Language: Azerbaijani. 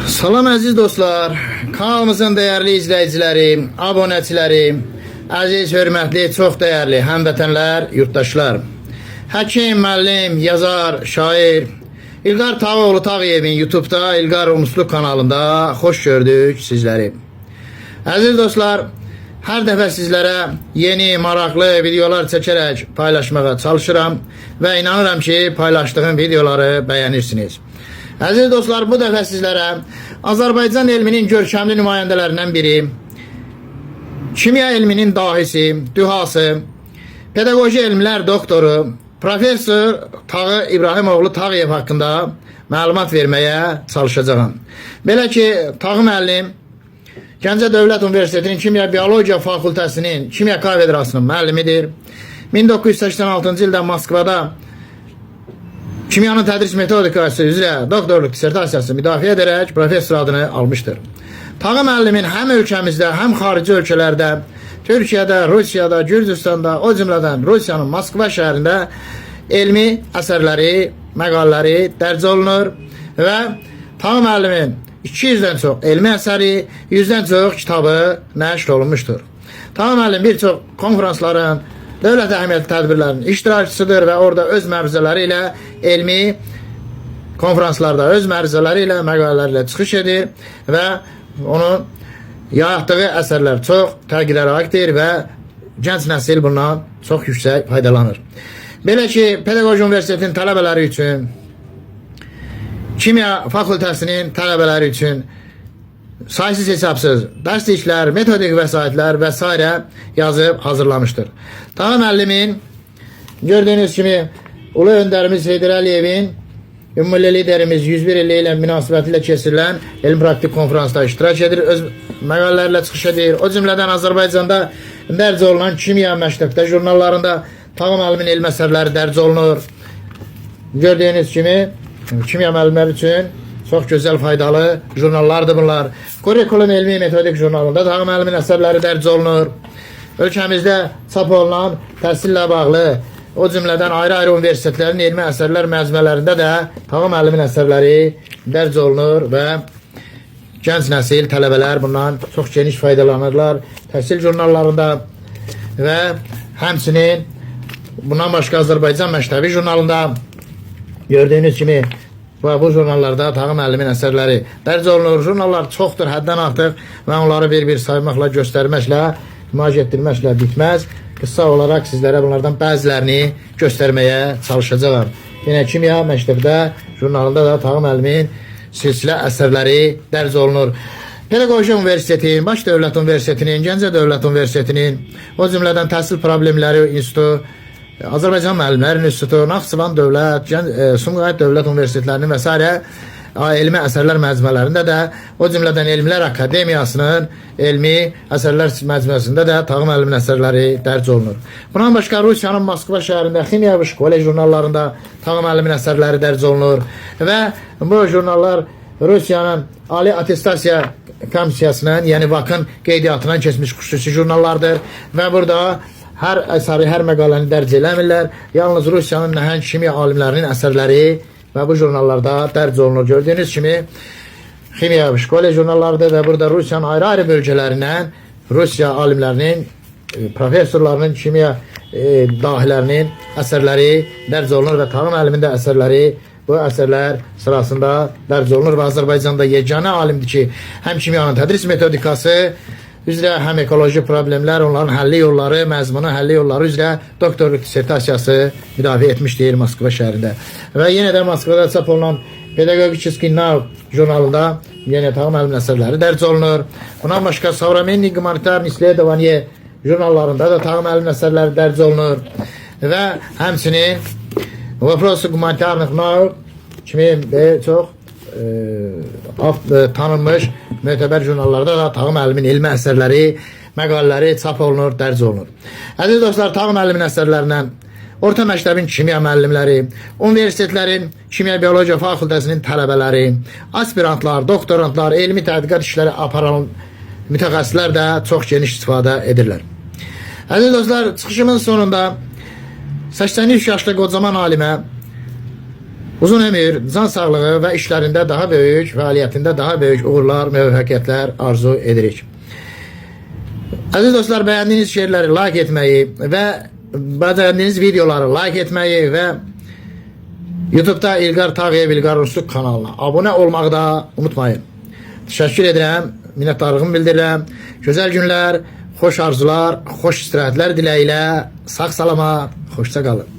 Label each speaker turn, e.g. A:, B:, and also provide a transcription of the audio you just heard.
A: Salam əziz dostlar, kanalımızın dəyərli izləyiciləri, abunəçiləri, əziz, hörmətli, çox dəyərli həmvətənlər, yurttaşlar. Həkim, müəllim, yazar, şair İlqar Tağıoğlu Tağıyevin YouTube'da İlqar Umusluk kanalında xoş gördük sizləri. Əziz dostlar, hər dəfə sizlərə yeni, maraqlı videolar çəkərək paylaşmağa çalışıram və inanıram ki, paylaşdığım videoları bəyənirsiniz. Əziz dostlar, bu dəfə sizlərə Azərbaycan elminin görkəmli nümayəndələrindən biri, kimya elminin dahisi, dühası, pedaqoji elmlər doktoru, Profesör Tağı İbrahimoğlu Tağıyev haqqında məlumat verməyə çalışacağım. Belə ki, Tağı müəllim Gəncə Dövlət Universitetinin Kimya Biologiya Fakültəsinin Kimya Kafedrasının müəllimidir. 1986-cı ildə Moskvada kimyanın tədris metodikası üzrə doktorluq dissertasiyası müdafiə edərək professor adını almışdır. Tağı müəllimin həm ölkəmizdə, həm xarici ölkələrdə, Türkiyədə, Rusiyada, Gürcüstanda, o cümlədən Rusiyanın Moskva şəhərində elmi əsərləri, məqalələri dərc olunur və Tağı müəllimin 200-dən çox elmi əsəri, 100-dən çox kitabı nəşr olunmuşdur. Tağı müəllim bir çox konferansların, dövlət əhəmiyyətli tədbirlərinin iştirakçısıdır və orada öz məruzələri ilə elmi konferanslarda öz məruzələri ilə, məqalələri ilə çıxış edir və onun yaratdığı əsərlər çox təqdirə layiqdir və gənc nəsil bundan çox yüksək faydalanır. Belə ki, Pedaqoji Universitetinin tələbələri üçün, Kimya Fakültəsinin tələbələri üçün saysız hesabsız dərsliklər, metodik vəsaitlər və s. yazıb hazırlamışdır. Tağı müəllimin gördüyünüz kimi Ulu Öndərimiz Heydər Əliyevin Ümummilli liderimiz 101 illiyi ilə münasibəti ilə keçirilən elm praktik konferansda iştirak edir, öz məqalələrlə çıxış edir. O cümlədən Azərbaycanda dərc olunan kimya məktəbdə jurnallarında Tağı müəllimin elm əsərləri dərc olunur. Gördüyünüz kimi kimya müəllimləri üçün çox gözəl, faydalı jurnallardır bunlar. Kurikulum elmi metodik jurnalında Tağı müəllimin əsərləri dərc olunur. Ölkəmizdə çap olunan təhsillə bağlı, o cümlədən ayrı-ayrı universitetlərin elmi əsərlər məcmuələrində də Tağı müəllimin əsərləri dərc olunur və gənc nəsil, tələbələr bundan çox geniş faydalanırlar. Təhsil jurnallarında və həmçinin bundan başqa Azərbaycan Məktəbi jurnalında gördüyünüz kimi bu jurnallarda Tağı müəllimin əsərləri dərc olunur. Jurnallar çoxdur, həddən artıq və onları bir-bir saymaqla, göstərməklə, müalicə etdirməklə bitməz. Qısa olaraq sizlərə bunlardan bəzilərini göstərməyə çalışacağım. Yenə Kimya Məktəbdə jurnalında da Tağı müəllimin silsilə əsərləri dərc olunur. Pedaqoji Universitetin, Baş Dövlət Universitetinin, Gəncə Dövlət Universitetinin, o cümlədən Təhsil Problemləri İnstitutu, Azərbaycan Müəllimlər İnstitutu, Naxçıvan Dövlət, Sumqayıt Dövlət Universitetlərinin və s. elmi əsərlər məcmuələrində də, o cümlədən Elmlər Akademiyasının elmi əsərlər məcmuəsində də Tağı müəllimin əsərləri dərc olunur. Bundan başqa Rusiyanın Moskva şəhərində Ximiya Kolej jurnallarında Tağı müəllimin əsərləri dərc olunur və bu jurnallar Rusiyanın Ali Atestasiya Komissiyasının, yəni VAK-ın qeydiyyatından keçmiş xüsusi jurnallardır və burada hər əsəri, hər məqaləni dərc eləmirlər. Yalnız Rusiyanın nəhəng kimya alimlərinin əsərləri və bu jurnallarda dərc olunur. Gördüyünüz kimi Ximiya Kolej jurnallarıdır və burada Rusiyanın ayrı-ayrı bölgələrindən Rusiya alimlərinin, professorlarının, kimya dahilərinin əsərləri dərc olunur və Tağı müəllimin də əsərləri bu əsərlər sırasında dərc olunur və Azərbaycanda yeganə alimdir ki, həm kimyanın tədris metodikası üzrə, həm ekoloji problemlər, onların həlli yolları, məzmunu həlli yolları üzrə doktorluq dissertasiyası müdafiə etmişdir Moskva şəhərində. Və yenə də Moskvada çap olunan Pedagogический Nauk jurnalında yenə Tağı müəllimin əsərləri dərc olunur. Bundan başqa Современный гуманитарный исследование jurnallarında da Tağı müəllimin əsərləri dərc olunur. Və həmçinin Vопросы гуманитарных наук kimi çox tanınmış mötəbər jurnallarda da Tağı müəllimin elmi əsərləri, məqalələri çap olunur, dərc olunur. Əziz dostlar, Tağı müəllimin əsərlərindən orta məktəbin kimya müəllimləri, universitetlərin Kimya Biologiya Fakültəsinin tələbələri, aspirantlar, doktorantlar, elmi tədqiqat işləri aparan mütəxəssislər də çox geniş istifadə edirlər. Əziz dostlar, çıxışımın sonunda 83 yaşlı qocaman alimə uzun ömür, can sağlığı və işlərində daha böyük, fəaliyyətində daha böyük uğurlar, müvəffəqiyyətlər arzu edirik. Əziz dostlar, bəyəndiyiniz şeirləri like etməyi və bəyəndiyiniz videoları like etməyi və YouTube'da İlqar Tağıyev İlqar Rusluq kanalına abunə olmağı da unutmayın. Təşəkkür edirəm, minnətdarlığımı bildirirəm. Gözəl günlər, xoş arzular, xoş istirahətlər diləyilə, sağ salama, xoşça qalın.